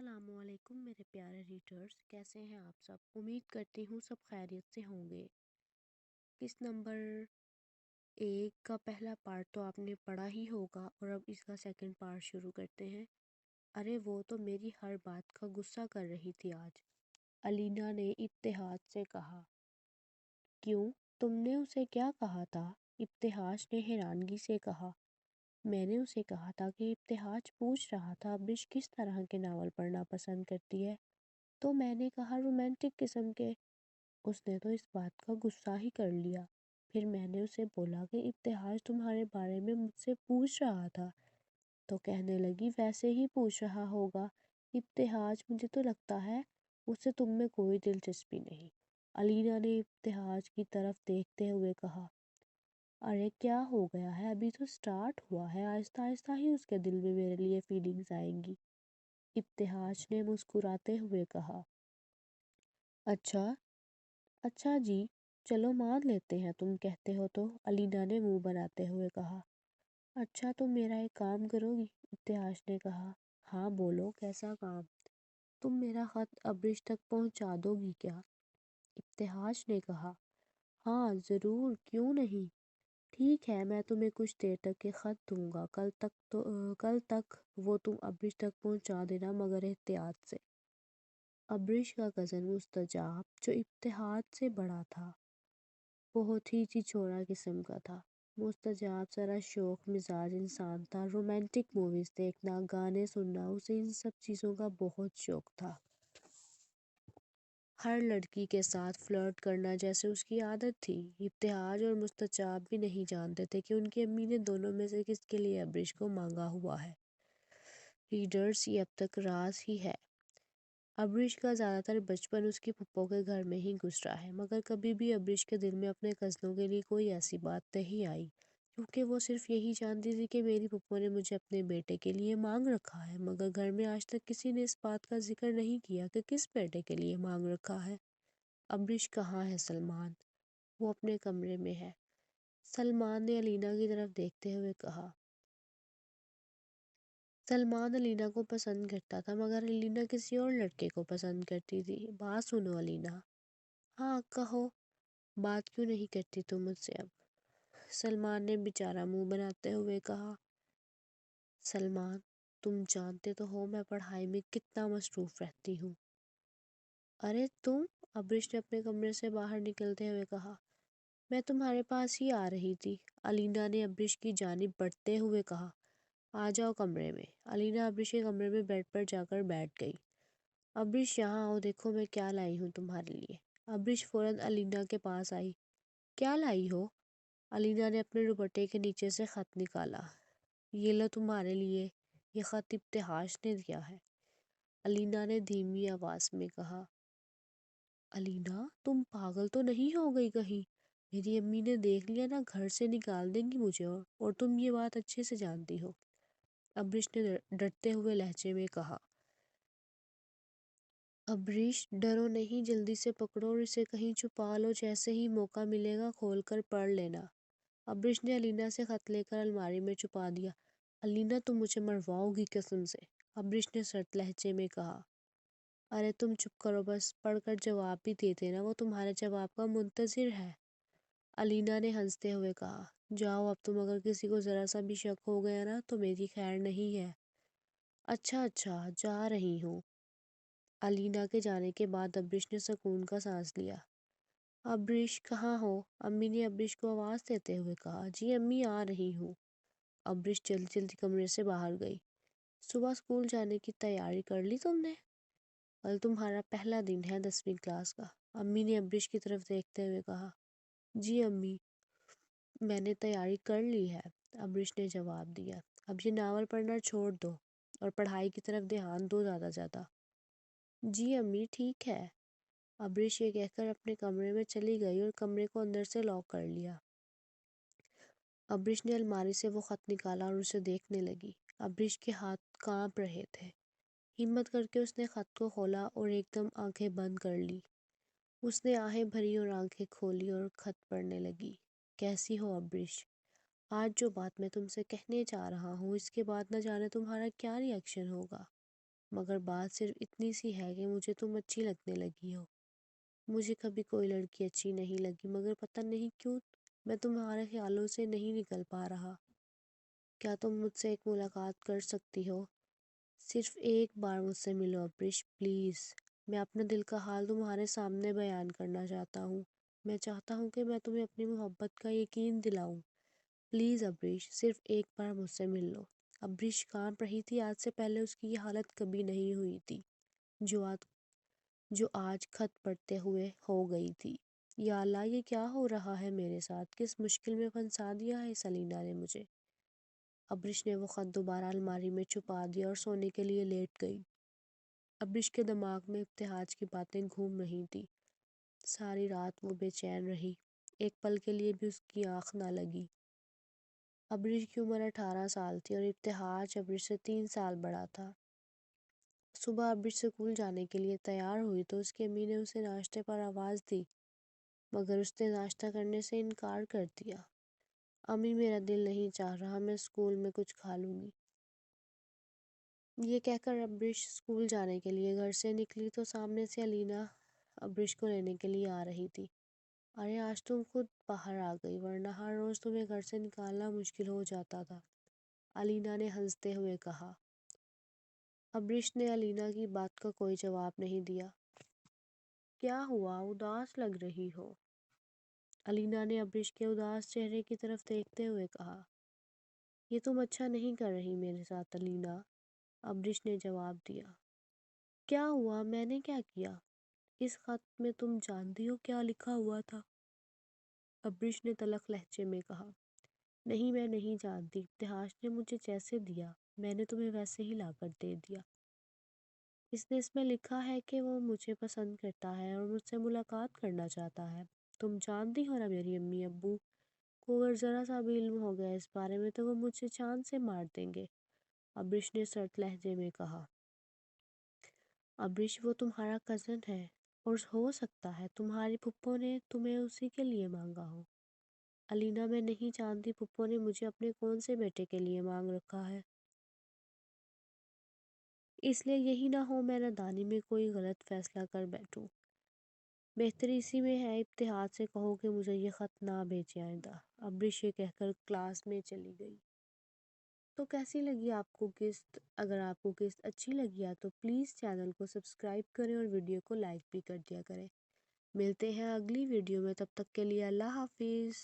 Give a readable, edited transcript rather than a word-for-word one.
السلام علیکم میرے پیارے ریڈرز، کیسے ہیں آپ سب؟ امید کرتی ہوں سب خیریت سے ہوں گے۔ کس نمبر 1 کا پہلا پارٹ تو آپ نے پڑھا ہی ہوگا، اور اب اس کا سیکنڈ پارٹ شروع کرتے ہیں۔ ارے وہ تو میری ہر بات کا غصہ کر رہی تھی آج، الینا نے ابتہاج سے کہا۔ کیوں؟ تم نے اسے کیا کہا تھا؟ ابتہاج نے حیرانگی سے کہا۔ میں نے اسے کہا تھا کہ ابتہاج پوچھ رہا تھا ابرش کس طرح کے ناول پڑھنا پسند کرتی ہے، تو میں نے کہا رومانٹک قسم کے۔ اس نے تو اس بات کا غصہ ہی کر لیا۔ پھر میں نے اسے بولا کہ ابتہاج تمہارے بارے میں مجھ سے پوچھ رہا تھا، تو کہنے لگی ویسے ہی پوچھ رہا ہوگا ابتہاج، مجھے تو لگتا ہے اسے تم میں کوئی دلچسپی نہیں۔ الینا نے ابتہاج کی طرف دیکھتے ہوئے کہا۔ ارے کیا ہو گیا ہے، ابھی تو سٹارٹ ہوا ہے، آہستہ آہستہ ہی اس کے دل میں میرے لیے فیلنگز آئیں گی، ابتہاج نے مسکراتے ہوئے کہا۔ اچھا اچھا جی، چلو مان لیتے ہیں تم کہتے ہو تو، الینا نے منہ بناتے ہوئے کہا۔ اچھا تم میرا ایک کام کرو گی؟ ابتہاج نے کہا۔ ہاں بولو، کیسا کام؟ تم میرا خط ابرش تک پہنچا دو گی کیا؟ ابتہاج نے کہا۔ ہاں ضرور، کیوں نہیں۔ ٹھیک ہے، میں تمہیں کچھ دیر تک یہ خط دوں گا، کل تک وہ تم ابرش تک پہنچا دینا، مگر احتیاط سے۔ ابرش کا کزن مستجاب، جو ابتہاج سے بڑا تھا، بہت ہی چھچورا قسم کا تھا۔ مستجاب ذرا شوخ مزاج انسان تھا، رومانٹک موویز دیکھنا، گانے سننا، اسے ان سب چیزوں کا بہت شوق تھا۔ ہر لڑکی کے ساتھ فلرٹ کرنا جیسے اس کی عادت تھی۔ ابتہاج اور مستجاب بھی نہیں جانتے تھے کہ ان کی امی نے دونوں میں سے کس کے لیے ابرش کو مانگا ہوا ہے۔ ریڈرز، یہ اب تک راز ہی ہے۔ ابرش کا زیادہ تر بچپن اس کی پھپھو کے گھر میں ہی گزرا ہے، مگر کبھی بھی ابرش کے دل میں اپنے کزنوں کے لیے کوئی ایسی بات نہیں آئی، کیونکہ وہ صرف یہی جانتی تھی کہ میری پھپھو نے مجھے اپنے بیٹے کے لیے مانگ رکھا ہے، مگر گھر میں آج تک کسی نے اس بات کا ذکر نہیں کیا کہ کس بیٹے کے لیے مانگ رکھا ہے۔ ابرش کہاں ہے سلمان؟ وہ اپنے کمرے میں ہے، سلمان نے الینا کی طرف دیکھتے ہوئے کہا۔ سلمان الینا کو پسند کرتا تھا، مگر الینا کسی اور لڑکے کو پسند کرتی تھی۔ بات سنو الینا۔ ہاں کہو۔ بات کیوں نہیں کرتی تم مجھ سے اب؟ سلمان نے بیچارہ منہ بناتے ہوئے کہا۔ سلمان، تم جانتے تو ہو میں پڑھائی میں کتنا مصروف رہتی ہوں۔ ارے تم؟ ابرش نے اپنے کمرے سے باہر نکلتے ہوئے کہا۔ میں تمہارے پاس ہی آ رہی تھی، الینا نے ابرش کی جانب بڑھتے ہوئے کہا۔ آ جاؤ کمرے میں۔ الینا ابرش کے کمرے میں بیڈ پر جا کر بیٹھ گئی۔ ابرش یہاں آؤ، دیکھو میں کیا لائی ہوں تمہارے لیے۔ ابرش فوراً الینا کے پاس آئی۔ کیا لائی ہو؟ الینا نے اپنے دوپٹے کے نیچے سے خط نکالا۔ یہ لو تمہارے لیے، یہ خط ابتہاج نے دیا ہے، الینا نے دھیمی آواز میں کہا۔ الینا، تم پاگل تو نہیں ہو گئی کہیں؟ میری امی نے دیکھ لیا نا، گھر سے نکال دیں گی مجھے، اور تم یہ بات اچھے سے جانتی ہو، ابرش نے ڈرتے ہوئے لہجے میں کہا۔ ابرش، ڈرو نہیں، جلدی سے پکڑو اور اسے کہیں چھپا لو، جیسے ہی موقع ملے گا کھول کر پڑھ لینا۔ ابرش نے الینا سے خط لے کر الماری میں چھپا دیا۔ الینا تم مجھے مرواؤ گی قسم سے، ابرش نے سرد لہجے میں کہا۔ ارے تم چپ کرو بس، پڑھ کر جواب بھی دے دینا، وہ تمہارے جواب کا منتظر ہے، الینا نے ہنستے ہوئے کہا۔ جاؤ اب، تم اگر کسی کو ذرا سا بھی شک ہو گیا نا تو میری خیر نہیں ہے۔ اچھا جا رہی ہوں۔ الینا کے جانے کے بعد ابرش نے سکون کا سانس لیا۔ ابرش کہاں ہو؟ امی نے ابرش کو آواز دیتے ہوئے کہا۔ جی امی، آ رہی ہوں۔ ابرش جلدی جلدی کمرے سے باہر گئی۔ صبح اسکول جانے کی تیاری کر لی تم نے؟ کل تمہارا پہلا دن ہے 10ویں کلاس کا، امی نے ابرش کی طرف دیکھتے ہوئے کہا۔ جی امی، میں نے تیاری کر لی ہے، ابرش نے جواب دیا۔ اب یہ ناول پڑھنا چھوڑ دو اور پڑھائی کی طرف دھیان دو زیادہ زیادہ۔ جی امی ٹھیک ہے، ابرش یہ کہہ کر اپنے کمرے میں چلی گئی اور کمرے کو اندر سے لاک کر لیا۔ ابرش نے الماری سے وہ خط نکالا اور اسے دیکھنے لگی۔ ابرش کے ہاتھ کانپ رہے تھے۔ ہمت کر کے اس نے خط کو کھولا اور ایک دم آنکھیں بند کر لی۔ اس نے آہیں بھری اور آنکھیں کھولی اور خط پڑھنے لگی۔ کیسی ہو ابرش؟ آج جو بات میں تم سے کہنے جا رہا ہوں، اس کے بعد نہ جانے تمہارا کیا ری ایکشن ہوگا۔ مگر بات صرف اتنی سی ہے کہ مجھے تم اچھی لگنے لگی ہو۔ مجھے کبھی کوئی لڑکی اچھی نہیں لگی، مگر پتہ نہیں کیوں میں تمہارے خیالوں سے نہیں نکل پا رہا۔ کیا تم مجھ سے ایک ملاقات کر سکتی ہو؟ صرف ایک بار مجھ سے ملو ابریش، پلیز۔ میں اپنے دل کا حال تمہارے سامنے بیان کرنا چاہتا ہوں۔ میں چاہتا ہوں کہ میں تمہیں اپنی محبت کا یقین دلاؤں۔ پلیز ابریش، صرف ایک بار مجھ سے مل لو۔ ابریش کانپ رہی تھی۔ آج سے پہلے اس کی یہ حالت کبھی نہیں ہوئی تھی جو آج خط پڑھتے ہوئے ہو گئی تھی۔ یا اللہ، یہ کیا ہو رہا ہے میرے ساتھ؟ کس مشکل میں پھنسا دیا ہے سلینا نے مجھے۔ ابریش نے وہ خط دوبارہ الماری میں چھپا دیا اور سونے کے لیے لیٹ گئی۔ ابریش کے دماغ میں ابتہاج کی باتیں گھوم رہی تھی۔ ساری رات وہ بے چین رہی، ایک پل کے لیے بھی اس کی آنکھ نہ لگی۔ ابریش کی عمر 18 سال تھی اور ابتہاج ابریش سے 3 سال بڑا تھا۔ صبح ابریش اسکول جانے کے لیے تیار ہوئی تو اس کی امی نے اسے ناشتے پر آواز دی، مگر اس نے ناشتہ کرنے سے انکار کر دیا۔ امی، میرا دل نہیں چاہ رہا، میں اسکول میں کچھ کھا لوں گی۔ یہ کہہ کر ابریش اسکول جانے کے لیے گھر سے نکلی تو سامنے سے علینا ابریش کو لینے کے لیے آ رہی تھی۔ ارے آج تم خود باہر آ گئی، ورنہ ہر روز تمہیں گھر سے نکالنا مشکل ہو جاتا تھا، علینا نے ہنستے ہوئے کہا۔ ابریش نے علینا کی بات کا کوئی جواب نہیں دیا۔ کیا ہوا، اداس لگ رہی ہو؟ علینا نے ابریش کے اداس چہرے کی طرف دیکھتے ہوئے کہا۔ یہ تم اچھا نہیں کر رہی میرے ساتھ علینا، ابریش نے جواب دیا۔ کیا ہوا، میں نے کیا کیا؟ اس خط میں تم جانتی ہو کیا لکھا ہوا تھا؟ ابریش نے تلخ لہجے میں کہا۔ نہیں، میں نہیں جانتی، ابتہاج نے مجھے جیسے دیا میں نے تمہیں ویسے ہی لا کر دے دیا۔ اس میں لکھا ہے کہ وہ مجھے پسند کرتا ہے اور مجھ سے ملاقات کرنا چاہتا ہے۔ تم جانتی ہو نا میری امی ابو کو اگر ذرا سا بھی علم ہو گیا اس بارے میں تو وہ مجھے جان سے مار دیں گے، ابریش نے سرد لہجے میں کہا۔ ابریش، وہ تمہارا کزن ہے اور ہو سکتا ہے تمہاری پھپھو نے تمہیں اسی کے لیے مانگا ہو۔ علینا، میں نہیں جانتی پھپھو نے مجھے اپنے کون سے بیٹے کے لیے مانگ رکھا ہے۔ اس لیے یہی نہ ہو میں نادانی میں کوئی غلط فیصلہ کر بیٹھوں۔ بہتر اسی میں ہے ابتہاج سے کہو کہ مجھے یہ خط نہ بھیجے آئندہ۔ ابریش یہ کہہ کر کلاس میں چلی گئی۔ تو کیسی لگی آپ کو قسط؟ اگر آپ کو قسط اچھی لگی ہے تو پلیز چینل کو سبسکرائب کریں اور ویڈیو کو لائک بھی کر دیا کریں۔ ملتے ہیں اگلی ویڈیو میں، تب تک کے لیے اللہ حافظ۔